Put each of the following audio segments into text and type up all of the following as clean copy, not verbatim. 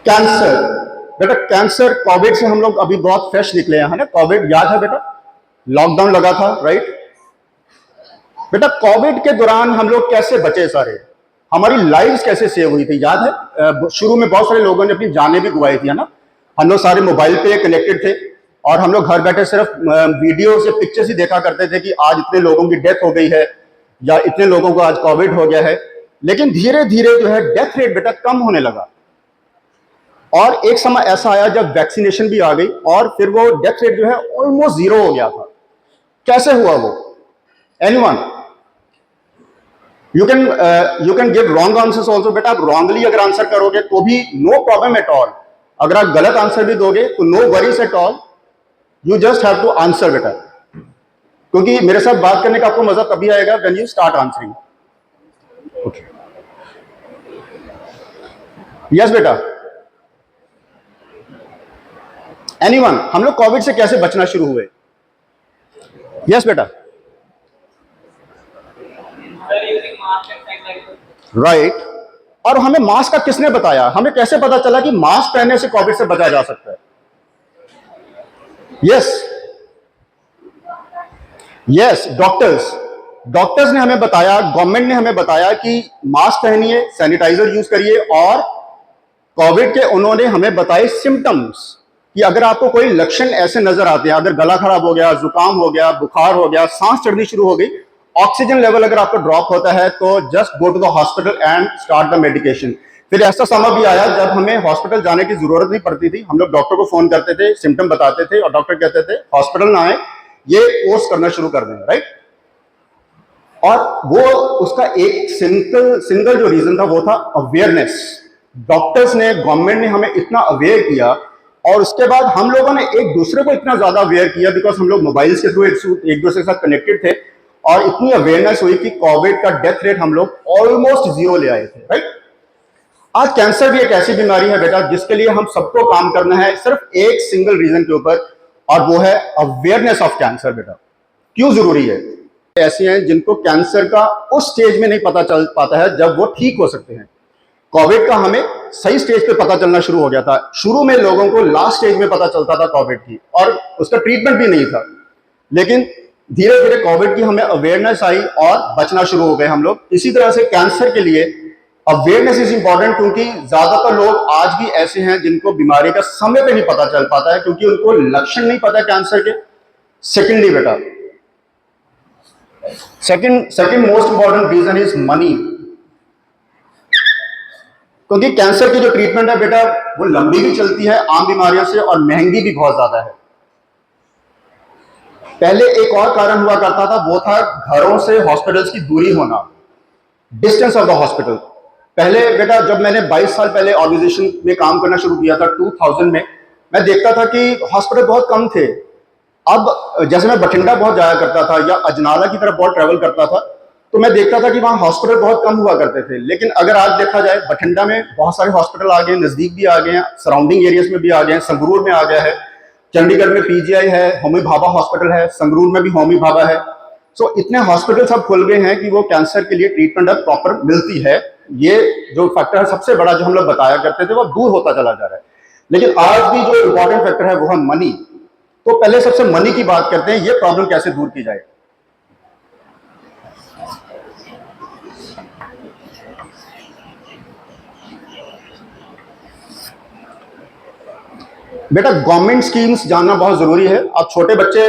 Cancer, बेटा cancer Covid से हम लोग अभी बहुत फ्रेश निकले हैं ना। कोविड याद है बेटा, लॉकडाउन लगा था, राइट बेटा। कोविड के दौरान हम लोग कैसे बचे सारे, हमारी लाइव्स कैसे सेव हुई थी याद है। शुरू में बहुत सारे लोगों ने अपनी जानें भी गंवाई थी, है ना। हम लोग सारे मोबाइल पे कनेक्टेड थे और हम लोग घर बैठे सिर्फ वीडियो से पिक्चर्स ही देखा करते थे कि आज इतने लोगों की डेथ हो गई है या इतने लोगों को आज कोविड हो गया है। लेकिन धीरे धीरे जो है डेथ रेट बेटा कम होने लगा और एक समय ऐसा आया जब वैक्सीनेशन भी आ गई और फिर वो डेथ रेट जो है ऑलमोस्ट जीरो हो गया था। कैसे हुआ वो? Anyone? You can give wrong answers also बेटा। आप रॉन्गली अगर आंसर करोगे तो भी नो प्रॉब्लम एट ऑल। अगर आप गलत आंसर भी दोगे तो no worries at all, you just have to answer बेटा। क्योंकि मेरे साथ बात करने का आपको मजा तभी आएगा when you start answering. Okay, yes बेटा। एनीवन? हम लोग कोविड से कैसे बचना शुरू हुए? यस बेटा, राइट। और हमें मास्क का किसने बताया? हमें कैसे पता चला कि मास्क पहनने से कोविड से बचा जा सकता है? यस यस, डॉक्टर्स ने हमें बताया, गवर्नमेंट ने हमें बताया कि मास्क पहनिए, सैनिटाइजर यूज करिए। और कोविड के उन्होंने हमें बताए सिम्टम्स कि अगर आपको कोई लक्षण ऐसे नजर आते हैं, अगर गला खराब हो गया, जुकाम हो गया, बुखार हो गया, सांस चढ़नी शुरू हो गई, ऑक्सीजन लेवल अगर आपको ड्रॉप होता है तो just go to the hospital and start the medication. फिर ऐसा समय भी आया जब हमें हॉस्पिटल जाने की जरूरत नहीं पड़ती थी। हम लोग डॉक्टर को फोन करते थे, सिम्टम बताते थे और डॉक्टर कहते थे हॉस्पिटल ना आए, ये कोर्स करना शुरू कर दें, राइट। और वो उसका एक सिंगल जो रीजन था वो था अवेयरनेस। डॉक्टर्स ने, गवर्नमेंट ने हमें इतना अवेयर किया और उसके बाद हम लोगों ने एक दूसरे को इतना ज्यादा अवेयर किया बिकॉज हम लोग मोबाइल के थ्रू एक दूसरे के साथ कनेक्टेड थे और इतनी अवेयरनेस हुई कि कोविड का डेथ रेट हम लोग ऑलमोस्ट जीरो ले आए थे, राइट। आज कैंसर भी एक ऐसी बीमारी है बेटा जिसके लिए हम सबको काम करना है सिर्फ एक सिंगल रीजन के ऊपर, और वो है अवेयरनेस ऑफ कैंसर बेटा। क्यों जरूरी है? ऐसे हैं जिनको कैंसर का उस स्टेज में नहीं पता चल पाता है जब वो ठीक हो सकते हैं। कोविड का हमें सही स्टेज पे पता चलना शुरू हो गया था। शुरू में लोगों को लास्ट स्टेज में पता चलता था कोविड की और उसका ट्रीटमेंट भी नहीं था। लेकिन धीरे धीरे कोविड की हमें अवेयरनेस आई और बचना शुरू हो गए हम लोग। इसी तरह से कैंसर के लिए अवेयरनेस इज इंपॉर्टेंट, क्योंकि ज्यादातर लोग आज भी ऐसे हैं जिनको बीमारी का समय पे नहीं पता चल पाता है क्योंकि उनको लक्षण नहीं पता कैंसर के। सेकेंडली बेटा, second most important reason is money. क्योंकि कैंसर की जो ट्रीटमेंट है बेटा वो लंबी भी चलती है आम बीमारियों से और महंगी भी बहुत ज्यादा है। पहले एक और कारण हुआ करता था, वो था घरों से हॉस्पिटल्स की दूरी होना, डिस्टेंस ऑफ द हॉस्पिटल। पहले बेटा जब मैंने 22 साल पहले ऑर्गेनाइजेशन में काम करना शुरू किया था 2000 में, मैं देखता था कि हॉस्पिटल बहुत कम थे। अब जैसे मैं बठिंडा बहुत जाया करता था या अजनाला की तरफ बहुत ट्रेवल करता था तो मैं देखता था कि वहां हॉस्पिटल बहुत कम हुआ करते थे। लेकिन अगर आज देखा जाए बठिंडा में बहुत सारे हॉस्पिटल आ गए, नजदीक भी आ गए हैं, सराउंडिंग एरियाज में भी आ गए हैं। संगरूर में आ गया है, चंडीगढ़ में पीजीआई है, होमी भाभा हॉस्पिटल है, संगरूर में भी होमी भाभा है। सो इतने हॉस्पिटल सब खुल गए हैं कि वो कैंसर के लिए ट्रीटमेंट अब प्रॉपर मिलती है। ये जो फैक्टर है सबसे बड़ा जो हम लोग बताया करते थे वो दूर होता चला जा रहा है। लेकिन आज भी जो इंपॉर्टेंट फैक्टर है वो है मनी। तो पहले सबसे मनी की बात करते हैं, ये प्रॉब्लम कैसे दूर की जाए। बेटा गवर्नमेंट स्कीम्स जानना बहुत जरूरी है। अब छोटे बच्चे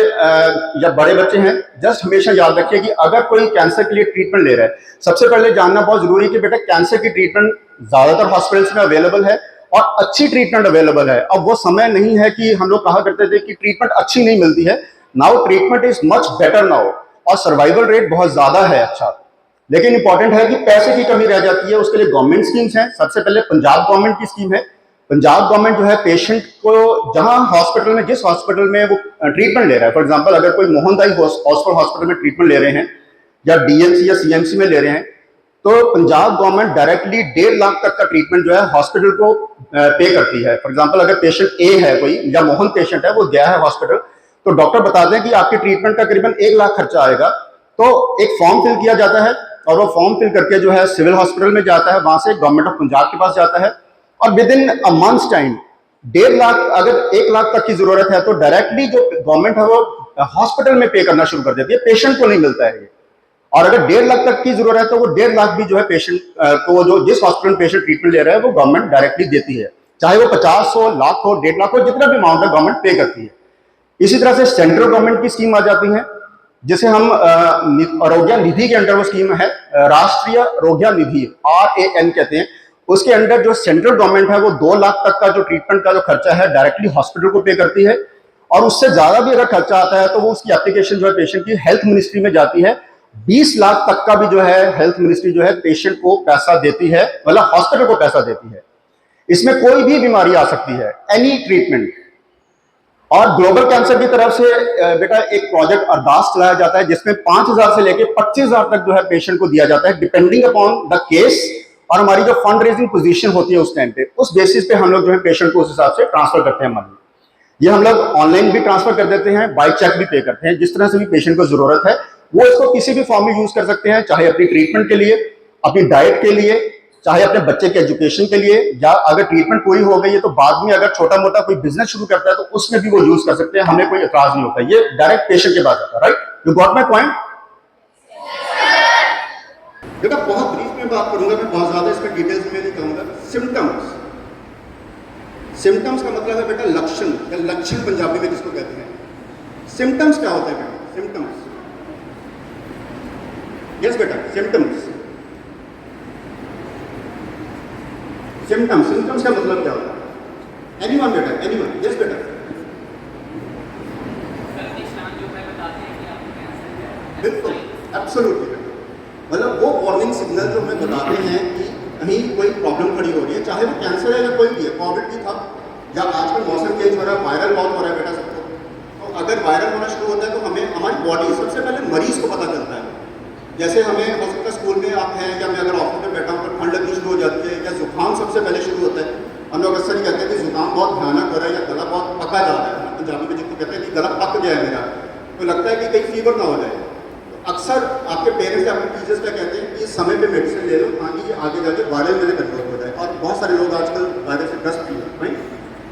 या बड़े बच्चे हैं, जस्ट हमेशा याद रखिए कि अगर कोई कैंसर के लिए ट्रीटमेंट ले रहा है, सबसे पहले जानना बहुत जरूरी है कि बेटा कैंसर की ट्रीटमेंट ज्यादातर हॉस्पिटल्स में अवेलेबल है और अच्छी ट्रीटमेंट अवेलेबल है। अब वो समय नहीं है कि हम लोग कहा करते थे कि ट्रीटमेंट अच्छी नहीं मिलती है। Now treatment is much better now और सर्वाइवल रेट बहुत ज्यादा है अच्छा। लेकिन इंपॉर्टेंट है कि पैसे की कमी रह जाती है, उसके लिए गवर्नमेंट स्कीम्स हैं। सबसे पहले पंजाब गवर्नमेंट की स्कीम है। पंजाब गवर्नमेंट जो है पेशेंट को जहां हॉस्पिटल में, जिस हॉस्पिटल में वो ट्रीटमेंट ले रहा है, फॉर एग्जांपल अगर कोई मोहनदाई हॉस्पिटल में ट्रीटमेंट ले रहे हैं या डीएमसी या सीएमसी में ले रहे हैं, तो पंजाब गवर्नमेंट डायरेक्टली 1.5 लाख तक का ट्रीटमेंट जो है हॉस्पिटल को पे करती है। फॉर एग्जांपल अगर पेशेंट ए है कोई या मोहन पेशेंट है, वो गया है हॉस्पिटल, तो डॉक्टर बताते हैं कि आपके ट्रीटमेंट का करीबन 1 लाख खर्चा आएगा। तो एक फॉर्म फिल किया जाता है और वो फॉर्म फिल करके जो है सिविल हॉस्पिटल में जाता है, वहां से गवर्नमेंट ऑफ पंजाब के पास जाता है और with in a months time 1.5 lakh, अगर 1 लाख तक की जरूरत है तो डायरेक्टली जो गवर्नमेंट है वो हॉस्पिटल में पे करना शुरू कर देती है, पेशेंट को नहीं मिलता है ये। और अगर 1.5 लाख तक की जरूरत है तो वो 1.5 लाख भी जो है पेशेंट को, जो जिस हॉस्पिटल में पेशेंट ट्रीटमेंट ले रहा है वो गवर्नमेंट डायरेक्टली देती है, चाहे वो 50 हो, लाख हो, 1.5 लाख हो, जितना भी अमाउंट है गवर्नमेंट पे करती है। इसी तरह से सेंट्रल गवर्नमेंट की स्कीम आ जाती है, जिसे हम आरोग्य निधि के अंडर वो स्कीम है, राष्ट्रीय आरोग्य निधि, RAN कहते हैं। उसके अंडर जो सेंट्रल गवर्नमेंट है वो 2 लाख तक का जो ट्रीटमेंट का जो खर्चा है डायरेक्टली हॉस्पिटल को पे करती है, और उससे ज्यादा भी अगर खर्चा आता है तो वो उसकी एप्लीकेशन जो है पेशेंट की हेल्थ मिनिस्ट्री में जाती है। 20 लाख तक का भी जो है हेल्थ मिनिस्ट्री जो है पेशेंट को पैसा देती है, मतलब हॉस्पिटल को पैसा देती है। इसमें कोई भी बीमारी आ सकती है, एनी ट्रीटमेंट। और ग्लोबल कैंसर की तरफ से बेटा एक प्रोजेक्ट अरदास चलाया जाता है, जिसमें 5,000 से लेकर 25,000 तक जो है पेशेंट को दिया जाता है, डिपेंडिंग अपॉन द केस, और हमारी जो फंड रेजिंग पोजीशन होती है उस टाइम पे, उस बेसिस पे हम लोग जो है पेशेंट को उस हिसाब से ट्रांसफर करते हैं मनी। ये हम लोग ऑनलाइन भी ट्रांसफर कर देते हैं, बाय चेक भी पे करते हैं, जिस तरह से भी पेशेंट को जरूरत है वो इसको किसी भी फॉर्म में यूज कर सकते हैं, चाहे अपनी ट्रीटमेंट के लिए, अपनी डाइट के लिए, चाहे अपने बच्चे के एजुकेशन के लिए, या अगर ट्रीटमेंट पूरी हो गई है तो बाद में अगर छोटा मोटा कोई बिजनेस शुरू करता है तो उसमें भी वो यूज कर सकते हैं, हमें कोई एतराज नहीं होता। ये डायरेक्ट पेशेंट के पास आता है। Right, you got my point? बेटा बहुत ब्रीफ में बात करूंगा, मैं बहुत ज्यादा इसमें डिटेल्स में नहीं कहूंगा। सिम्टम्स, सिम्टम्स का मतलब है बेटा लक्षण, या लक्षण पंजाबी में जिसको कहते हैं। सिम्टम्स क्या होता है बेटा? सिम्टम्स, यस बेटा, सिम्टम्स, सिम्टम्स, सिम्टम्स का मतलब क्या होता है? एनीवन बेटा, एनीवन, यस बेटा। बिल्कुल, एब्सोल्युटली, मतलब वो वार्निंग सिग्नल जो हमें बताते हैं कि कहीं कोई प्रॉब्लम खड़ी हो रही है, चाहे वो कैंसर है या कोई भी है, कोविड भी था, या आजकल मौसम चेंज हो रहा है, वायरल बहुत हो रहा है बेटा सबको। तो अगर वायरल होना शुरू होता है तो हमें हमारी बॉडी सबसे पहले मरीज को पता चलता है। जैसे हमें हो सकता है स्कूल में आप हैं, या मैं अगर ऑफिस में बैठा हूँ तो ठंड लगनी शुरू हो जाती है, या जुकाम सबसे पहले शुरू होता है। हम लोग अक्सर ही कहते हैं कि जुकाम बहुत भयानक हो रहा है, या गला बहुत पका जा रहा है, पंजाबी में जिसको कहते हैं कि गला पक गया है मेरा, तो लगता है कि कहीं फीवर ना हो जाए। अक्सर आपके पेरेंट्स या आपके टीचर्स क्या कहते हैं कि इस समय पे मेडिसिन ले लो ताकि ये आगे जाके वायरल में कंट्रोल हो जाए, और बहुत सारे लोग आजकल वायरस से ग्रस्त भी हैं। राइट,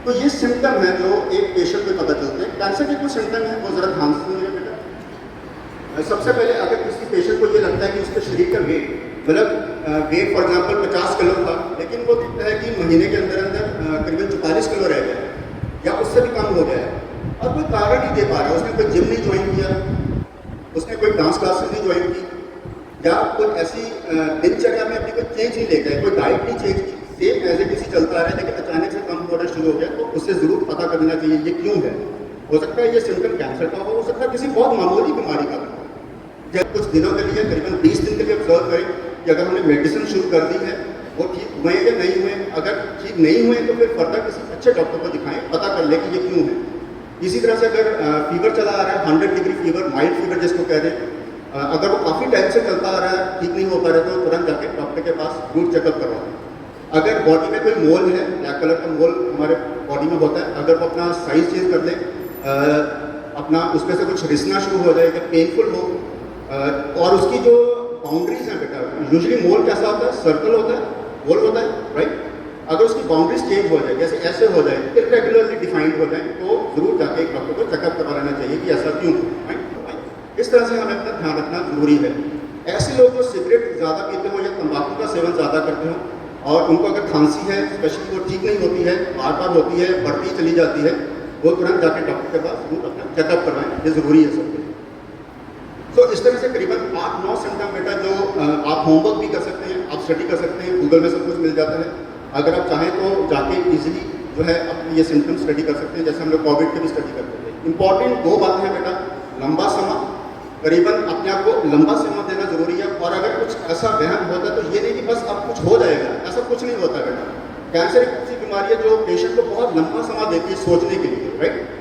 तो ये सिम्टम है जो एक पेशेंट को पता चलते हैं। कैंसर के कुछ सिम्टम है वो जरा ध्यान से सुनिए बेटा। सबसे पहले अगर किसी पेशेंट को ये लगता है कि उसके शरीर का वेट, मतलब वेट फॉर एग्जाम्पल 50 किलो था, लेकिन वो दिखता है कि महीने के अंदर अंदर करीबन 44 किलो रह गया, या उससे भी कम हो गया है, और कोई कारण नहीं दे पा रहा है, उसने कोई जिम नहीं ज्वाइन किया, उसने कोई डांस क्लासेस नहीं ज्वाइन की, या कोई ऐसी दिनचर्या में अपनी कोई चेंज नहीं लेकर है, कोई डाइट नहीं चेंज की, सेम एज इट इसी चलता रहा है, लेकिन अचानक से कम होना शुरू हो गया, तो उससे जरूर पता करना चाहिए ये क्यों है। हो सकता है ये सिम्टम कैंसर का हो सकता है किसी बहुत मामूली बीमारी का हो। जब कुछ दिनों के लिए, करीबन 20 दिन के लिए ऑब्जर्व करें कि अगर हमने मेडिसिन शुरू कर दी है वो ठीक हुए या नहीं हुए, अगर ठीक नहीं हुए तो फिर फर्दर किसी अच्छे डॉक्टर को दिखाएं, पता कर ले कि ये क्यों है। इसी तरह से अगर फीवर चला आ रहा है, 100 डिग्री फीवर, माइल्ड फीवर जिसको कह दें, अगर वो काफ़ी टाइम से चलता आ रहा है, ठीक नहीं हो पा रहा है, तो तुरंत जाके डॉक्टर के पास रूट चेकअप करवाएं। अगर बॉडी में कोई मोल है, ब्लैक कलर का मोल हमारे बॉडी में होता है, अगर वो अपना साइज चेंज कर ले, अपना उसमें से कुछ रिसना शुरू हो जाए, पेनफुल हो, और उसकी जो बाउंड्रीज हैं बेटा, यूजुअली मोल कैसा होता है, सर्कल होता है, गोल होता है, राइट। अगर उसकी बाउंड्रीज चेंज हो जाए, जैसे ऐसे हो जाए, इरेगुलरली डिफाइंड हो जाए, तो जरूर जाके एक डॉक्टर को चेकअप करवा लेना चाहिए कि ऐसा क्यों, राइट। इस तरह से हमें अपना ध्यान रखना जरूरी है। ऐसे लोग जो सिगरेट ज़्यादा पीते हो या तंबाकू का सेवन ज़्यादा करते हो और उनको अगर खांसी है, स्पेशली वो ठीक नहीं होती है, बार बार होती है, बढ़ती चली जाती है, वो तुरंत जाके डॉक्टर के पास जरूर अपना चेकअप करवाएं, ये ज़रूरी है सबके। तो इस तरह से करीबन 8-9 सिम्टम बेटा जो आप होमवर्क भी कर सकते हैं, आप स्टडी कर सकते हैं, गूगल में सब कुछ मिल जाता है। अगर आप चाहें तो जाके इजीली जो है अपने ये सिम्टम स्टडी कर सकते हैं, जैसे हम लोग कोविड के भी स्टडी करते थे। इंपॉर्टेंट 2 बातें हैं बेटा, लंबा समय, करीबन अपने आप को लंबा समय देना जरूरी है, और अगर कुछ ऐसा वहम होता है तो ये नहीं कि बस अब कुछ हो जाएगा, ऐसा कुछ नहीं होता बेटा। कैंसर एक ऐसी बीमारी है जो पेशेंट को बहुत लंबा समय देती है सोचने के लिए, राइट।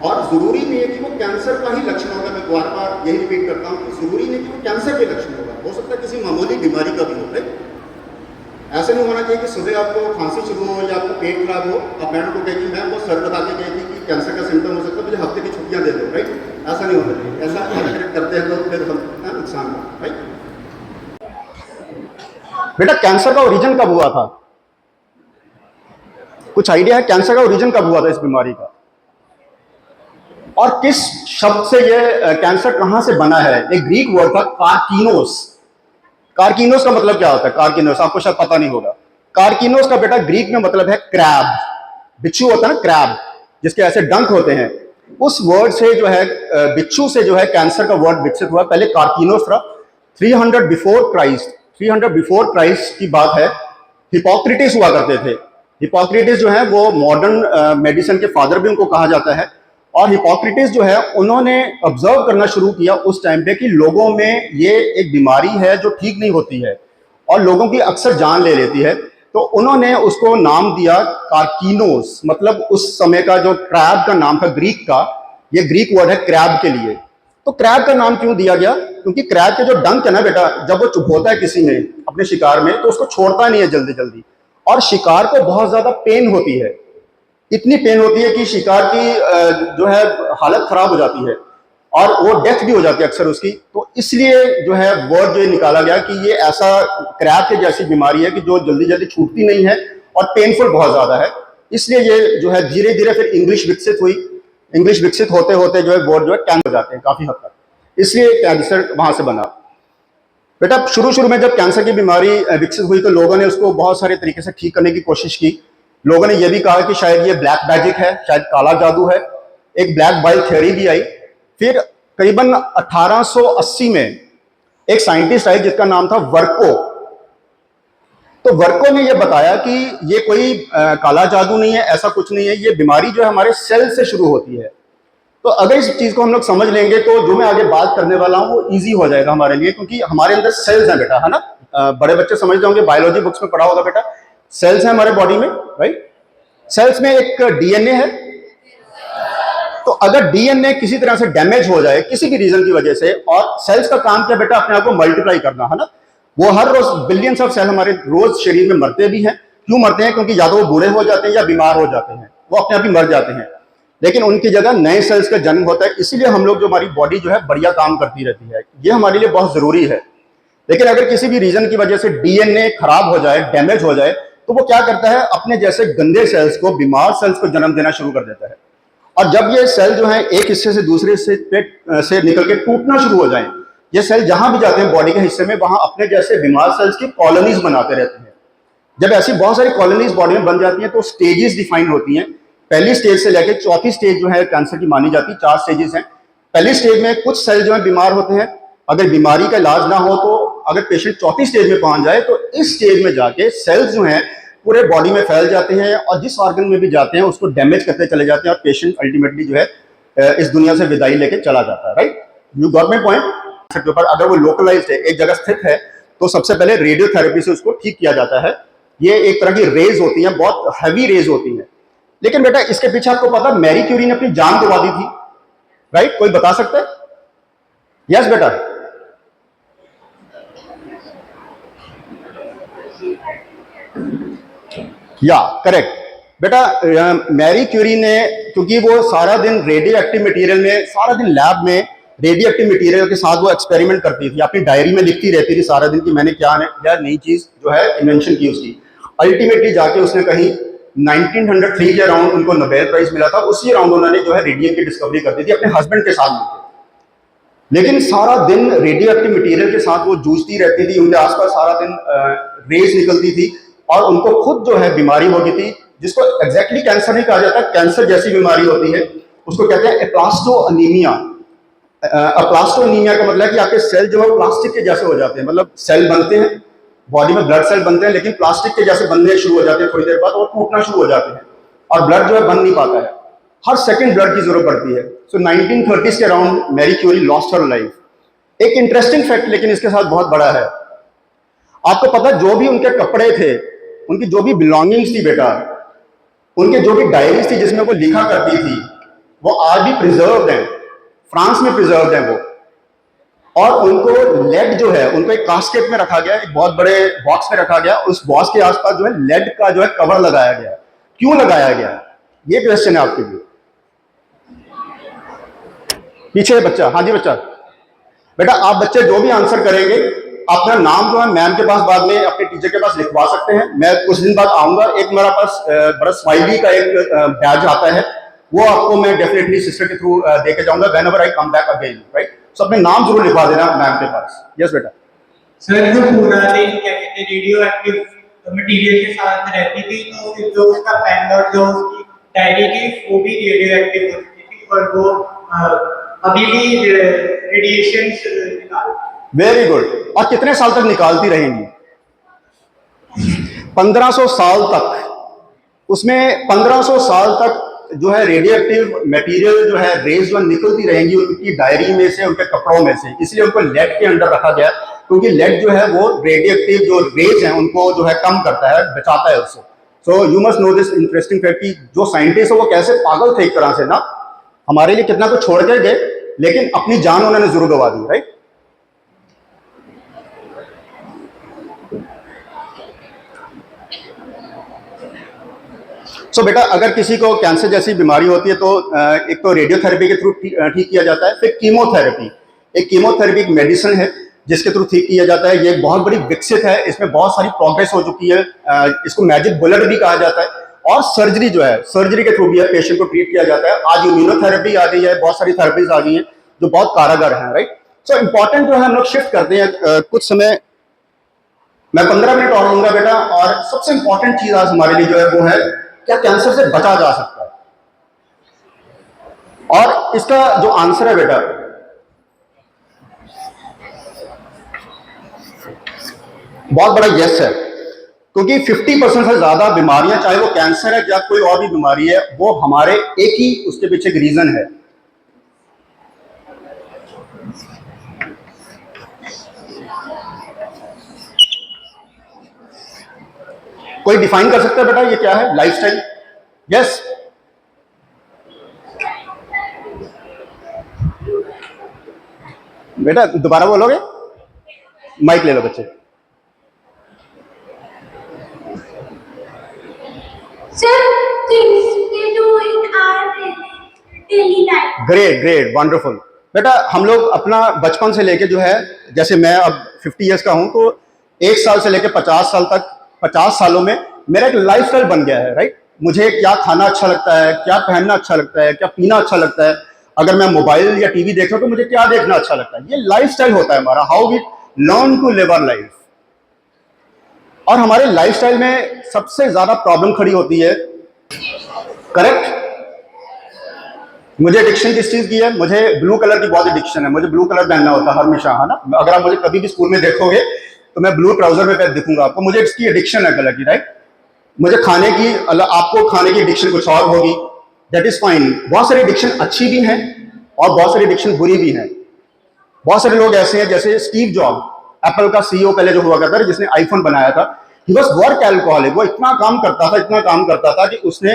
और ज़रूरी नहीं है कि वो कैंसर का ही लक्षण होगा, मैं बार बार यही रिपीट करता हूँ कि ज़रूरी नहीं कि वो कैंसर के लक्षण होगा, हो सकता है किसी मामूली बीमारी का भी हो, राइट। ऐसे नहीं होना चाहिए कि सुबह आपको खांसी शुरू हो या आपको पेट खराब हो, आप मैडम को कहेंगे मैम वो सर बता के गई थी कि कैंसर का सिम्टम हो सकता है, मुझे हफ्ते की छुट्टियाँ दे दो, राइट। ऐसा नहीं होना चाहिए, ऐसा अगर करते हैं तो फिर हम नुकसान हो, राइट। बेटा कैंसर का ओरिजिन कब हुआ था? कुछ आइडिया है कैंसर का ओरिजिन कब हुआ था इस बीमारी का? और किस शब्द से ये कैंसर कहां से बना है? एक ग्रीक वर्ड था कार्किनोस। कार्किनोस का मतलब क्या होता है? कार्किनोस आपको शायद पता नहीं होगा। कार्किनोस का बेटा ग्रीक में मतलब है क्रैब। बिच्छू होता है ना, क्रैब, जिसके ऐसे डंक होते हैं। उस वर्ड से जो है, बिच्छू से जो है कैंसर का वर्ड विकसित हुआ। पहले कार्किनोस था। 300 बिफोर क्राइस्ट, 300 बिफोर क्राइस्ट की बात है। हिपोक्रेटिस हुआ करते थे। हिपोक्रेटिस जो है वो मॉडर्न मेडिसिन के फादर भी उनको कहा जाता है। और हिपोक्रेटिस जो है उन्होंने ऑब्जर्व करना शुरू किया उस टाइम पे कि लोगों में ये एक बीमारी है जो ठीक नहीं होती है और लोगों की अक्सर जान ले लेती है। तो उन्होंने उसको नाम दिया कार्किनोस, मतलब उस समय का जो क्रैब का नाम था ग्रीक का, ये ग्रीक वर्ड है क्रैब के लिए। तो क्रैब का नाम क्यों दिया गया? क्योंकि क्रैब के जो डंक है ना बेटा, जब वो चुभोता है किसी में अपने शिकार में तो उसको छोड़ता नहीं है जल्दी जल्दी, और शिकार को बहुत ज्यादा पेन होती है। इतनी पेन होती है कि शिकार की जो है हालत खराब हो जाती है और वो डेथ भी हो जाती है अक्सर उसकी। तो इसलिए जो है वर्ड जो निकाला गया कि ये ऐसा क्रैब के जैसी बीमारी है कि जो जल्दी जल्दी छूटती नहीं है और पेनफुल बहुत ज्यादा है। इसलिए ये जो है धीरे धीरे फिर इंग्लिश विकसित हुई। इंग्लिश विकसित होते होते जो है वर्ड जो है कैंसर हो जाते हैं काफी हद तक, इसलिए कैंसर वहां से बना। बेटा शुरू शुरू में जब कैंसर की बीमारी विकसित हुई तो लोगों ने उसको बहुत सारे तरीके से ठीक करने की कोशिश की। लोगों ने यह भी कहा कि शायद ये ब्लैक मैजिक है, शायद काला जादू है। एक ब्लैक बाइल थ्योरी भी आई। फिर करीबन 1880 में एक साइंटिस्ट आई जिसका नाम था वर्को। तो वर्को ने यह बताया कि ये कोई काला जादू नहीं है, ऐसा कुछ नहीं है, ये बीमारी जो है हमारे सेल से शुरू होती है। तो अगर इस चीज को हम लोग समझ लेंगे तो जो मैं आगे बात करने वाला हूं वो इजी हो जाएगा हमारे लिए, क्योंकि हमारे अंदर सेल्स हैं बेटा, है ना। बड़े बच्चे समझते होंगे, बायोलॉजी बुक्स में पढ़ा होगा बेटा, सेल्स हैं हमारे बॉडी में, राइट। सेल्स में एक डीएनए है। तो अगर डीएनए किसी तरह से डैमेज हो जाए किसी भी रीजन की वजह से, और सेल्स का काम क्या बेटा, अपने आप को मल्टीप्लाई करना, है ना। वो हर रोज बिलियंस ऑफ सेल हमारे रोज शरीर में मरते भी हैं। क्यों मरते हैं? क्योंकि या तो वो बूढ़े हो जाते हैं या बीमार हो जाते हैं, वो अपने आप ही मर जाते हैं। लेकिन उनकी जगह नए सेल्स का जन्म होता है। इसीलिए हम लोग जो हमारी बॉडी जो है बढ़िया काम करती रहती है, ये हमारे लिए बहुत जरूरी है। लेकिन अगर किसी भी रीजन की वजह से डीएनए खराब हो जाए, डैमेज हो जाए, तो वो क्या करता है, अपने जैसे गंदे सेल्स को, बीमार सेल्स को जन्म देना शुरू कर देता है। और जब ये सेल जो है एक हिस्से से दूसरे हिस्से से निकल के टूटना शुरू हो जाए, ये सेल जहां भी जाते हैं बॉडी के हिस्से में, वहां अपने जैसे बीमार सेल्स की कॉलोनीज बनाते रहते हैं। जब ऐसी बहुत सारी कॉलोनीज बॉडी में बन जाती हैं तो स्टेजेस डिफाइन होती हैं। पहली स्टेज से लेकर चौथी स्टेज जो है कैंसर की मानी जाती है। 4 स्टेजेस हैं। पहली स्टेज में कुछ सेल जो है बीमार होते हैं। अगर बीमारी का इलाज ना हो तो अगर पेशेंट चौथी स्टेज में पहुंच जाए तो इस स्टेज में जाके सेल्स जो हैं पूरे बॉडी में फैल जाते हैं और जिस ऑर्गन में भी जाते हैं उसको डैमेज करते चले जाते हैं और पेशेंट अल्टीमेटली जो है इस दुनिया से विदाई लेके चला जाता है, right. You got my point. पर अगर वो लोकलाइज्ड है, एक जगह स्थित है, तो सबसे पहले रेडियोथेरेपी से उसको ठीक किया जाता है। ये एक तरह की रेज होती हैं, बहुत हैवी रेज होती हैं। लेकिन बेटा इसके पीछे आपको पता, मैरी क्यूरी ने अपनी जान गंवा दी थी, राइट। कोई बता सकता है? यस बेटा। या करेक्ट बेटा, मैरी क्यूरी ने, क्योंकि वो सारा दिन रेडियो एक्टिव मटीरियल में, सारा दिन लैब में रेडियो एक्टिव मटीरियल के साथ वो एक्सपेरिमेंट करती थी, अपनी डायरी में लिखती रहती थी सारा दिन कि मैंने क्या नई चीज जो है इन्वेंशन की उसकी। अल्टीमेटली जाके उसने कहीं 1903 के अराउंड उनको नोबेल प्राइज मिला था। उसी अराउंड उन्होंने जो है रेडियम की डिस्कवरी कर दी थी अपने हस्बैंड के साथ मिलकर। लेकिन सारा दिन रेडियो एक्टिव मटीरियल के साथ वो जूझती रहती थी, उनके आसपास सारा दिन रेज निकलती थी और उनको खुद जो है बीमारी हो गई थी, जिसको एग्जैक्टली कैंसर नहीं कहा जाता, कैंसर जैसी बीमारी होती है, उसको कहते हैं एप्लास्टोअनीमिया। एप्लास्टोअनीमिया का मतलब है कि आपके सेल जो है प्लास्टिक के जैसे हो जाते हैं। मतलब सेल बनते हैं बॉडी में, ब्लड सेल बनते हैं, लेकिन प्लास्टिक के जैसे बनने शुरू हो जाते हैं, थोड़ी देर बाद वो टूटना शुरू हो जाते हैं और ब्लड जो है बन नहीं पाता है। हर सेकंड ब्लड की जरूरत पड़ती है। सो 1930s के around Marie Curie lost her life. एक इंटरेस्टिंग फैक्ट लेकिन इसके साथ बहुत बड़ा है। आपको पता, जो भी उनके कपड़े थे, उनकी जो भी बिलोंगिंग्स थी बेटा, उनके जो भी डायरीज थी जिसमें वो लिखा करती थी, वो आज भी प्रिजर्व्ड हैं, फ्रांस में प्रिजर्व्ड हैं वो। और उनको लेड जो है, उनको एक कास्केट में रखा गया, एक बहुत बड़े बॉक्स में रखा गया। उस बॉक्स के आसपास जो है लेड का जो है कवर लगाया गया। क्यों लगाया गया, ये क्वेश्चन है आपके लिए। पीछे बच्चा, हाँ जी बच्चा। बेटा आप बच्चे जो भी आंसर करेंगे अपना नाम जो है मैम के पास बाद में अपने टीचर के पास लिखवा सकते हैं। मैं कुछ दिन बाद आऊंगा, एक मेरे पास बड़ा स्माइली का एक बैज आता है, वो आपको मैं डेफिनेटली सिस्टर के थ्रू दे के जाऊंगा whenever I come back again, right. So अपने नाम जरूर लिखवा देना मैम के पास। यस बेटा। सर जो पूरा दिन क्या कहते हैं रेडियो एक्टिव मटेरियल के साथ रहती थी, तो फिर जो उसका पेन और जो उसकी डायरी थी वो भी रेडियो एक्टिव हो चुकी थी, और वो अभी भी रेडिएशन निकाल। Very good. और कितने साल तक निकालती रहेंगी? 1500 साल तक। उसमें 1500 साल तक जो है रेडियो एक्टिव मटेरियल जो है रेज जो निकलती रहेंगी उनकी डायरी में से, उनके कपड़ों में से। इसलिए उनको लेड के अंडर रखा गया, क्योंकि लेड जो है वो रेडियो एक्टिव जो रेज है उनको जो है कम करता है, बचाता है उससे। So you must know this interesting fact कि जो साइंटिस्ट है वो कैसे पागल थे एक तरह से ना, हमारे लिए कितना कुछ छोड़ के गए, लेकिन अपनी जान उन्होंने जरूर गवा दी, राइट। सो बेटा, अगर किसी को कैंसर जैसी बीमारी होती है तो एक तो रेडियोथेरेपी के थ्रू ठीक किया जाता है, फिर कीमोथेरेपी। एक कीमोथेरेपी एक मेडिसिन है जिसके थ्रू ठीक किया जाता है। ये बहुत बड़ी विकसित है, इसमें बहुत सारी प्रोग्रेस हो चुकी है। इसको मैजिक बुलेट भी कहा जाता है। और सर्जरी जो है, सर्जरी के थ्रू भी पेशेंट को ट्रीट किया जाता है। आज इम्यूनोथेरेपी आ गई है, बहुत सारी थेरेपीज आ गई हैं जो बहुत कारगर हैं, राइट। सो इंपॉर्टेंट जो है हम लोग शिफ्ट करते हैं कुछ समय, मैं 15 मिनट और लूंगा बेटा। और सबसे इंपॉर्टेंट चीज आज हमारे लिए जो है वो है क्या कैंसर से बचा जा सकता है। और इसका जो आंसर है बेटा, बहुत बड़ा यस है, क्योंकि 50% से ज्यादा बीमारियां, चाहे वो कैंसर है या कोई और भी बीमारी है, वो हमारे एक ही उसके पीछे एक रीजन है। कोई डिफाइन कर सकता है बेटा ये क्या है? लाइफस्टाइल। यस। बेटा दोबारा बोलोगे? माइक ले लो बच्चे। Great great wonderful. बेटा हम लोग अपना बचपन से लेके जो है, जैसे मैं अब 50 इयर्स का हूं, तो 1 साल से लेके 50 साल तक, 50 सालों में मेरा एक लाइफस्टाइल बन गया है, राइट। मुझे क्या खाना अच्छा लगता है, क्या पहनना अच्छा लगता है, क्या पीना अच्छा लगता है, अगर मैं मोबाइल या टीवी देख रहा हूं तो मुझे क्या देखना अच्छा लगता है। ये लाइफस्टाइल होता है हमारा, how we learn to live our life. और हमारे लाइफस्टाइल में सबसे ज्यादा प्रॉब्लम खड़ी होती है, करेक्ट। मुझे एडिक्शन किस चीज की है? मुझे ब्लू कलर की बहुत एडिक्शन है। मुझे ब्लू कलर पहनना होता है हमेशा, है ना। अगर आप मुझे कभी भी स्कूल में देखोगे तो मैं ब्लू ट्राउजर में दिखूंगा आपको। मुझे इसकी एडिक्शन है कलर की, राइट। मुझे खाने की, आपको खाने की एडिक्शन कुछ और होगी, दैट इज फाइन। बहुत सारी एडिक्शन अच्छी भी हैं और बहुत सारी एडिक्शन बुरी भी हैं। बहुत सारे लोग ऐसे हैं, जैसे स्टीव जॉब, एप्पल का सीईओ पहले जो हुआ करता था, जिसने आईफोन बनाया था, ही वाज वर्क एल्कोहलिक। वो इतना काम करता था, इतना काम करता था कि उसने,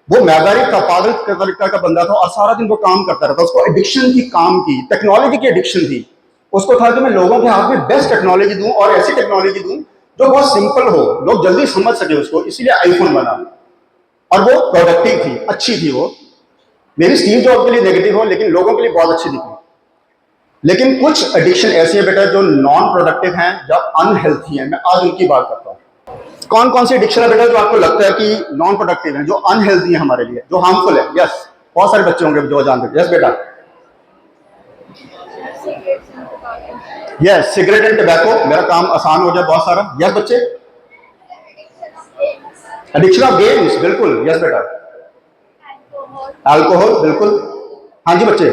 वो मैदारी का पागल तरीका का बंदा था और सारा दिन वो काम करता रहता। उसको एडिक्शन थी काम की, टेक्नोलॉजी की एडिक्शन थी। उसको था कि मैं लोगों के हाथ में बेस्ट टेक्नोलॉजी दूं और ऐसी टेक्नोलॉजी दूं जो बहुत सिंपल हो, लोग जल्दी समझ सके उसको, इसलिए आईफोन बना। और वो प्रोडक्टिव थी, अच्छी थी वो। मेरी स्टीव जॉब के लिए नेगेटिव हो, लेकिन लोगों के लिए बहुत अच्छी दिखी। लेकिन कुछ एडिक्शन ऐसी है बेटा जो नॉन प्रोडक्टिव हैं या अनहेल्थी हैं। मैं आज उनकी बात करता हूं। कौन कौन सी एडिक्शन है बेटा जो आपको लगता है कि नॉन प्रोडक्टिव है, जो अनहेल्थी है हमारे लिए, जो हार्मफुल है? यस, बहुत सारे बच्चे होंगे जो जानते हैं। यस बेटा। Yes, cigarette and tobacco. मेरा काम आसान हो गया बहुत सारा। यस बच्चे। एडिक्शन ऑफ गेम्स, बिल्कुल। यस बेटा। अल्कोहल, बिल्कुल। हाँ जी बच्चे।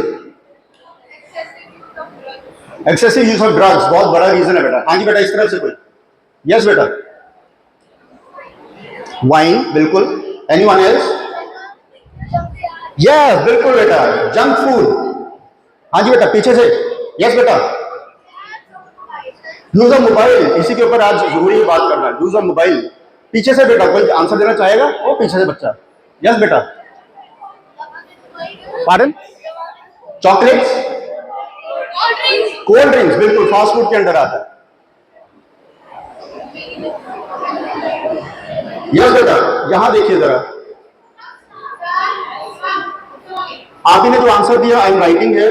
एक्सेसिव यूज ऑफ ड्रग्स बहुत बड़ा रीजन है बेटा। हाँ जी बेटा, इस तरफ से कोई? यस बेटा। वाइन, बिल्कुल। Anyone else? यस बिल्कुल बेटा। Junk food. हाँ जी बेटा, पीछे से। यस बेटा। यूज ऑफ मोबाइल, इसी के ऊपर आज जरूरी बात करना है, यूज ऑफ मोबाइल। पीछे से बेटा कोई आंसर देना चाहेगा? वो पीछे से बच्चा। यस बेटा। पार्डन? चॉकलेट्स, कोल्ड ड्रिंक्स, बिल्कुल फास्ट फूड के अंदर आता है। यस बेटा, यहां देखिए जरा, आप ही ने जो आंसर दिया, आई एम राइटिंग है।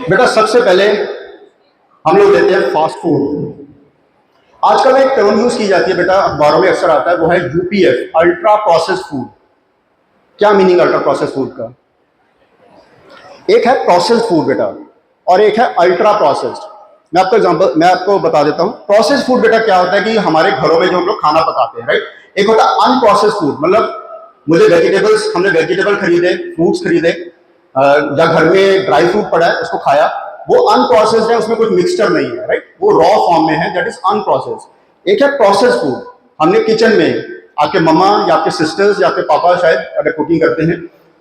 बेटा सबसे पहले हम लोग लेते हैं फास्ट फूड। आजकल एक टर्म यूज की जाती है बेटा, अखबारों में अक्सर आता है, वो है यूपीएफ, अल्ट्रा प्रोसेस्ड फूड। क्या मीनिंग अल्ट्रा प्रोसेस्ड फूड का? एक है प्रोसेस्ड फूड बेटा और एक है अल्ट्रा प्रोसेस्ड। मैं आपको बता देता हूं। प्रोसेस्ड फूड बेटा क्या होता है कि हमारे घरों में जो हम लोग खाना पकाते हैं, राइट। एक होता है अनप्रोसेस्ड फूड, मतलब हमने वेजिटेबल खरीदे, फ्रूट्स खरीदे, या घर में ड्राई फ्रूट पड़ा है उसको खाया, वो अनप्रोसेस्ड है, उसमें कुछ मिक्सचर नहीं है, राइट, वो रॉ फॉर्म में है, दैट इज अनप्रोसेस्ड। एक है प्रोसेस्ड फूड, हमने किचन में, आपके मम्मा या आपके सिस्टर्स या आपके पापा शायद अगर कुकिंग करते हैं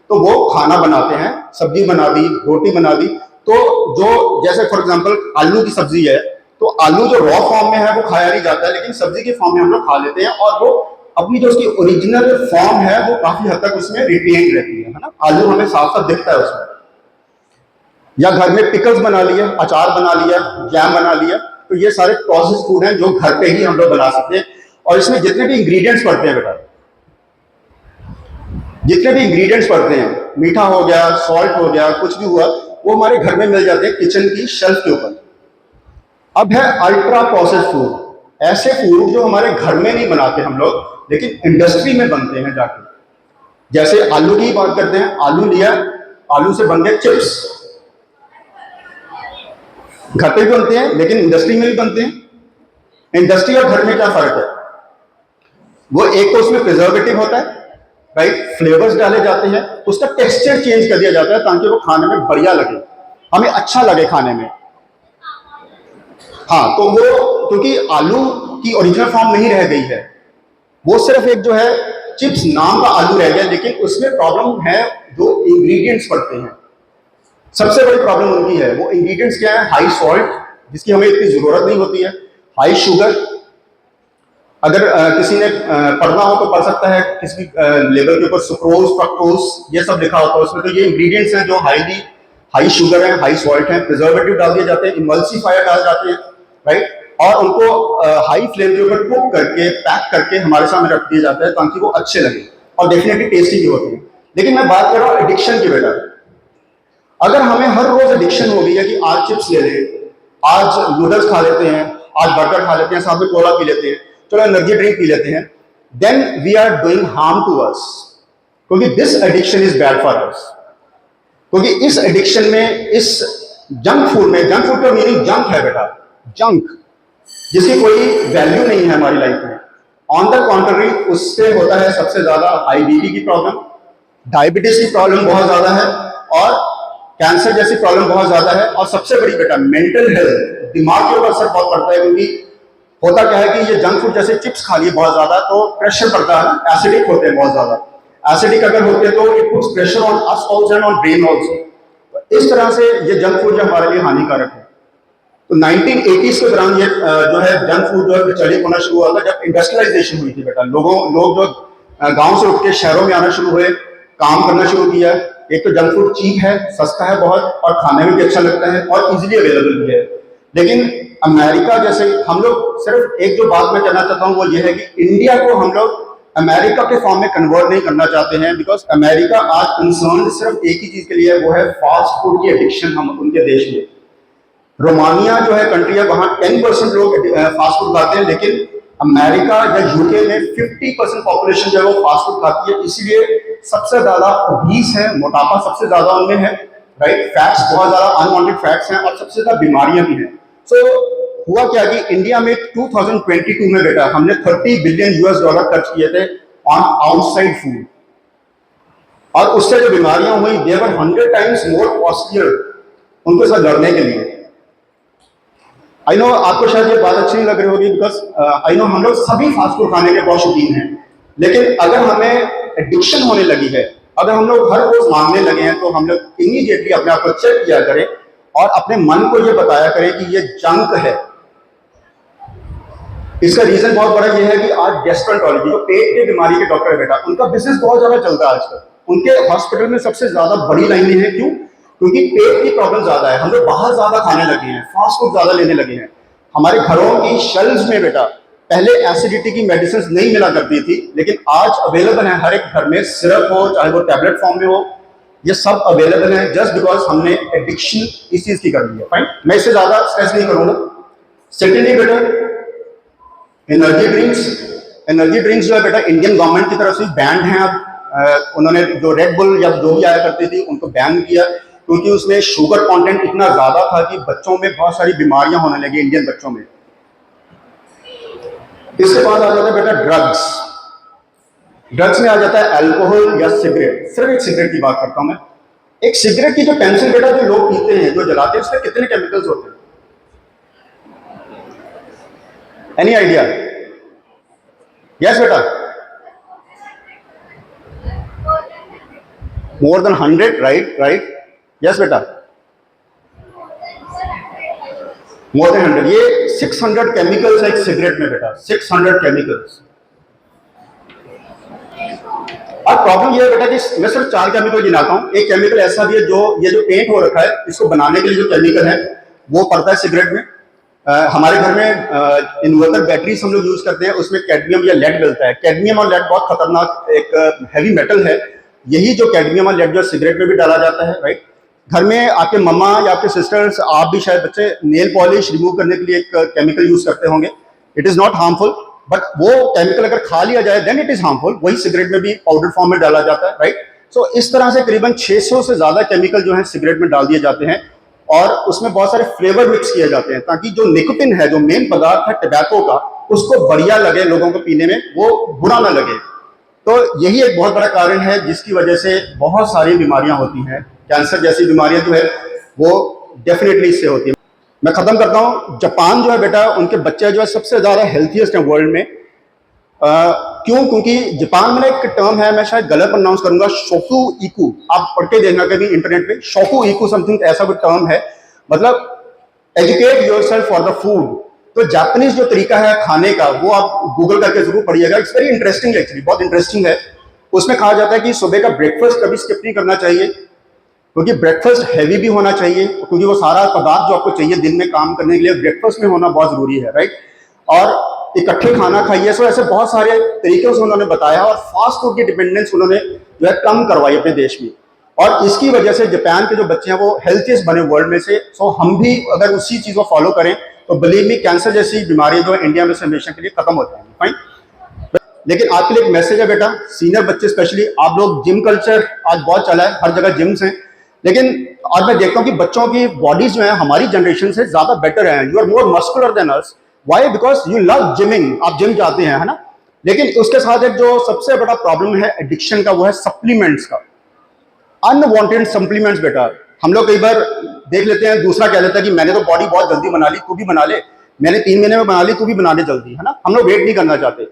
तो वो खाना बनाते हैं, सब्जी बना दी, रोटी बना दी, तो जो जैसे फॉर एग्जांपल आलू की सब्जी है, तो आलू जो रॉ फॉर्म में है वो खाया नहीं जाता है, लेकिन सब्जी के फॉर्म में हम लोग खा लेते हैं, और वो अपनी जो उसकी ओरिजिनल फॉर्म है वो काफी हद तक उसमें रिटेन रहती है ना। आलू हमें साफ साफ दिखता है उसमें। या घर में पिकल्स बना लिया, अचार बना लिया, जैम बना लिया, तो ये सारे प्रोसेस्ड फूड हैं जो घर पे ही हम लोग बना सकते हैं। और इसमें जितने भी इंग्रेडिएंट्स पड़ते हैं बेटा, जितने भी इंग्रेडिएंट्स पड़ते हैं, मीठा हो गया, सॉल्ट हो गया, कुछ भी हुआ, वो हमारे घर में मिल जाते हैं किचन की शेल्फ के ऊपर। अब है अल्ट्रा प्रोसेस्ड फूड, ऐसे फूड जो हमारे घर में नहीं बनाते हम लोग, लेकिन इंडस्ट्री में बनते हैं जाके। जैसे आलू की बात करते हैं, आलू लिया, आलू से बन गए चिप्स, घर पे भी बनते हैं लेकिन इंडस्ट्री में भी बनते हैं। इंडस्ट्री और घर में क्या फर्क है? वो एक तो उसमें प्रिजर्वेटिव होता है, राइट, फ्लेवर्स डाले जाते हैं, उसका टेक्सचर चेंज कर दिया जाता है ताकि वो खाने में बढ़िया लगे, हमें अच्छा लगे खाने में। हाँ, तो वो क्योंकि आलू की ओरिजिनल फॉर्म नहीं रह गई है, वो सिर्फ एक जो है चिप्स नाम का आलू रह गया, लेकिन उसमें प्रॉब्लम है जो इंग्रेडिएंट्स पड़ते हैं। सबसे बड़ी प्रॉब्लम उनकी है, वो इंग्रेडिएंट्स क्या है? हाई सॉल्ट, जिसकी हमें इतनी जरूरत नहीं होती है, हाई शुगर। अगर किसी ने पढ़ना हो तो पढ़ सकता है, किसी लेबल के ऊपर सुक्रोज, फ्रक्टोज, ये सब लिखा होता है उसमें, तो ये इंग्रेडिएंट्स हैं जो हाई शुगर है, हाई सॉल्ट है, प्रिजर्वेटिव डाल दिए जाते हैं, इमल्सिफायर डाल जाते हैं, राइट, और उनको हाई फ्लेम के ऊपर कुक करके, पैक करके हमारे सामने रख दिया जाता है ताकि वो अच्छे लगे और डेफिनेटली टेस्टी भी होते हैं। लेकिन मैं बात कर रहा हूँ एडिक्शन की बेटा। अगर हमें हर रोज एडिक्शन हो गई है कि आज चिप्स ले लें, आज नूडल्स खा लेते हैं, आज बर्गर खा लेते हैं, साथ में कोला पी लेते हैं, चलो एनर्जी ड्रिंक पी लेते हैं, then we are doing harm to us, क्योंकि this addiction is bad for us. क्योंकि इस एडिक्शन में, इस जंक फूड में, जंक फूड का मीनिंग जंक है बेटा, जंक, जिसकी कोई वैल्यू नहीं है हमारी लाइफ में। ऑन द कॉन्ट्ररी, उससे होता है सबसे ज्यादा हाई बीपी की प्रॉब्लम, डायबिटीज की प्रॉब्लम बहुत ज्यादा है, और कैंसर जैसी प्रॉब्लम बहुत ज्यादा है, और सबसे बड़ी बेटा मेंटल हेल्थ, दिमाग के ऊपर असर बहुत पड़ता है। क्योंकि होता क्या है कि ये जंक फूड जैसे चिप्स खा लिए बहुत ज्यादा तो प्रेशर पड़ता है, एसिडिक होते हैं बहुत ज्यादा, एसिडिक अगर होते हैं तो it puts pressure on us also and on brain also. इस तरह से ये जंक फूड जो हमारे लिए हानिकारक है। तो 1980s के दौरान ये जो है जंक फूड जो है प्रचलित होना शुरू हुआ था, जब इंडस्ट्रियलाइजेशन हुई थी बेटा। लोग जो गांव से उठ के शहरों में आना शुरू हुए, काम करना शुरू किया। एक तो जंक फूड चीप है, सस्ता है बहुत, और खाने में भी अच्छा लगता है और इजीली अवेलेबल भी है। लेकिन अमेरिका जैसे, हम लोग सिर्फ एक जो बात मैं कहना चाहता हूँ वो ये है कि इंडिया को हम लोग अमेरिका के फॉर्म में कन्वर्ट नहीं करना चाहते हैं, बिकॉज अमेरिका आज कंसर्न सिर्फ एक ही चीज के लिए है, वो है फास्ट फूड की एडिक्शन। हम उनके देश में, रोमानिया जो है कंट्री है, वहां 10% लोग फास्ट फूड खाते हैं, लेकिन अमेरिका या यूके में 50% पॉपुलेशन जो है वो फास्ट फूड खाती है। इसीलिए सबसे ज्यादा ओबीस है, मोटापा सबसे ज्यादा उनमें है, राइट, फैट्स बहुत ज्यादा अनवांटेड फैट्स हैं, और सबसे ज्यादा बीमारियां भी हैं। सो हुआ क्या कि इंडिया में 2022 में बेटा हमने $30 बिलियन खर्च किए थे ऑन आउटसाइड फूड, और उससे जो बीमारियां हुई, दे वर 100 टाइम्स मोर कॉस्टलियर उनको साथ लड़ने के लिए। आई नो आपको शायद ये बात अच्छी नहीं लग रही होगी, बिकॉज आई नो हम लोग सभी फास्ट फूड खाने के बहुत शौकीन हैं, लेकिन अगर हमें एडिक्शन होने लगी है, अगर हम लोग हर रोज मांगने लगे हैं, तो हम लोग इमीडिएटली अपने आप को चेक किया करें और अपने मन को ये बताया करें कि ये जंक है। इसका रीजन बहुत बड़ा ये है कि आज गैस्ट्रोएंटरोलॉजी, जो पेट की बीमारी के डॉक्टर है बेटा, उनका बिजनेस बहुत ज्यादा चलता है आजकल। उनके हॉस्पिटल में सबसे ज्यादा बड़ी लाइनें हैं, क्यों? क्योंकि पेट की प्रॉब्लम ज्यादा है, हम लोग बाहर ज्यादा खाने लगे हैं, फास्ट फूड ज्यादा लेने लगे हैं। हमारे घरों की शेल्फ्स में बेटा पहले एसिडिटी की मेडिसिन नहीं मिला करती थी, लेकिन आज अवेलेबल है हर एक घर में, सिरप हो चाहे वो टैबलेट फॉर्म में हो, ये सब अवेलेबल है जस्ट बिकॉज हमने एडिक्शन इस चीज की कर दी है। फाइन, मैं इससे ज्यादा स्ट्रेस नहीं करूंगा। सेकेंडली बेटा, एनर्जी ड्रिंक्स। एनर्जी ड्रिंक्स जो है बेटा इंडियन गवर्नमेंट की तरफ से बैंड है अब। उन्होंने जो रेड बुल या जो भी आया करती थी उनको बैन किया, क्योंकि उसमें शुगर कंटेंट इतना ज्यादा था कि बच्चों में बहुत सारी बीमारियां होने लगी, इंडियन बच्चों में। इसके बाद आ जाता है बेटा ड्रग्स। ड्रग्स में आ जाता है अल्कोहल या सिगरेट। सिर्फ एक सिगरेट की बात करता हूं मैं। एक सिगरेट की जो पेंसिल बेटा जो लोग पीते हैं, जो जलाते हैं, उसमें कितने केमिकल्स होते हैं? Any idea? यस बेटा, more than 100, right right, yes बेटा, मोर देन 100। ये 600 केमिकल्स है एक सिगरेट में बेटा, 600 केमिकल्स। अब प्रॉब्लम ये है बेटा कि मैं सिर्फ 4 केमिकल गिनाता हूं। एक केमिकल ऐसा भी है जो ये जो पेंट हो रखा है, इसको बनाने के लिए जो केमिकल है वो पड़ता है सिगरेट में। हमारे घर में इन्वर्टर बैटरीज हम लोग यूज करते हैं, उसमें कैडमियम या लेड मिलता है। कैडमियम और लेड बहुत खतरनाक एक हैवी मेटल है। यही जो कैडमियम और लेड जो सिगरेट में भी डाला जाता है, राइट। घर में आपके मम्मा या आपके सिस्टर्स, आप भी शायद बच्चे नेल पॉलिश रिमूव करने के लिए एक केमिकल यूज करते होंगे। It is not harmful, but वो केमिकल अगर खा लिया जाए देन इट इज हार्मफुल। वही सिगरेट में भी पाउडर फॉर्म में डाला जाता है, राइट। सो इस तरह से करीबन 600 से ज्यादा केमिकल जो है सिगरेट में डाल दिए जाते हैं, और उसमें बहुत सारे फ्लेवर मिक्स किए जाते हैं ताकि जो निकोटिन है, जो मेन पदार्थ है टबैको का, उसको बढ़िया लगे लोगों को पीने में, वो बुरा ना लगे। तो यही एक बहुत बड़ा कारण है जिसकी वजह से बहुत सारी बीमारियां होती हैं। कैंसर जैसी बीमारियां जो है वो डेफिनेटली इससे होती है। मैं खत्म करता हूं। जापान जो है बेटा, उनके बच्चे जो है सबसे ज्यादा हेल्थीएस्ट है वर्ल्ड में। क्यों? क्योंकि जापान में एक टर्म है, मैं शायद गलत प्रोनाउंस करूंगा, शोकु इकू। आप पढ़ के देखना कभी इंटरनेट पे, शोकु इकू समथिंग ऐसा कोई टर्म है, मतलब educate yourself for the food. तो जापानीज जो तरीका है खाने का, वो आप गूगल करके जरूर पढ़िएगा। इट्स वेरी इंटरेस्टिंग, एक्चुअली बहुत इंटरेस्टिंग है। उसमें कहा जाता है कि सुबह का ब्रेकफास्ट कभी स्किप नहीं करना चाहिए, क्योंकि ब्रेकफास्ट हैवी भी होना चाहिए, क्योंकि वो सारा पदार्थ जो आपको चाहिए दिन में काम करने के लिए ब्रेकफास्ट में होना बहुत जरूरी है, राइट। और इकट्ठे खाना खाइए। सो ऐसे बहुत सारे तरीके से उन्होंने बताया, और फास्ट फूड की डिपेंडेंस उन्होंने जो है कम करवाई अपने देश में, और इसकी वजह से जापान के जो बच्चे हैं वो हेल्थीएस्ट बने वर्ल्ड में से। सो हम भी अगर उसी चीज को फॉलो करें तो बिलीव मी, कैंसर जैसी बीमारियां जो है इंडिया में से हमेशा के लिए खत्म हो जाएंगी। फाइन। लेकिन आपके लिए एक मैसेज है बेटा, सीनियर बच्चे स्पेशली, आप लोग जिम कल्चर आज बहुत चला है, हर जगह जिम्स हैं, लेकिन आज मैं देखता हूं कि बच्चों की बॉडीज जो है हमारी जनरेशन से ज्यादा बेटर है। You are more muscular than us. Why? Because you love gymming, आप जिम जाते हैं, है ना। लेकिन उसके साथ एक जो सबसे बड़ा प्रॉब्लम है एडिक्शन का, वो है सप्लीमेंट्स का। अनवांटेड सप्लीमेंट्स बेटा, हम लोग कई बार देख लेते हैं, दूसरा कह लेता है कि मैंने तो बॉडी बहुत जल्दी बना ली, तू भी बना ले, मैंने 3 महीने में बना ली, तू भी बना ले जल्दी, है ना। हम लोग वेट नहीं करना चाहते,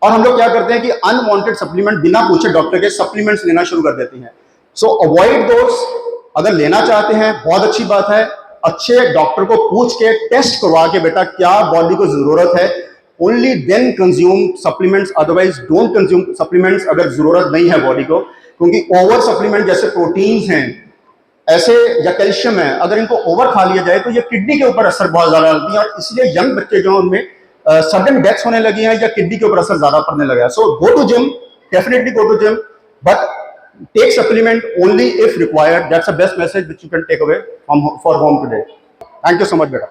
और हम लोग क्या करते हैं कि अनवांटेड सप्लीमेंट बिना पूछे डॉक्टर के सप्लीमेंट्स लेना शुरू कर देते हैं। सो अवॉइड दोस। अगर लेना चाहते हैं बहुत अच्छी बात है, अच्छे डॉक्टर को पूछ के टेस्ट करवा के बेटा क्या बॉडी को जरूरत है, only then consume supplements, otherwise don't consume supplements अगर जरूरत नहीं है बॉडी को। क्योंकि ओवर सप्लीमेंट जैसे प्रोटीन्स हैं ऐसे, या कैल्शियम है, अगर इनको ओवर खा लिया जाए तो ये किडनी के ऊपर असर बहुत ज्यादा डालती है, और इसलिए यंग बच्चे जो हैं उनमें सडन डेथ्स होने लगी हैं, या किडनी के ऊपर असर ज्यादा पड़ने लगा है। So go to gym, definitely go to gym, but take supplement only if required. That's the best message which you can take away from for home today. Thank you so much beta.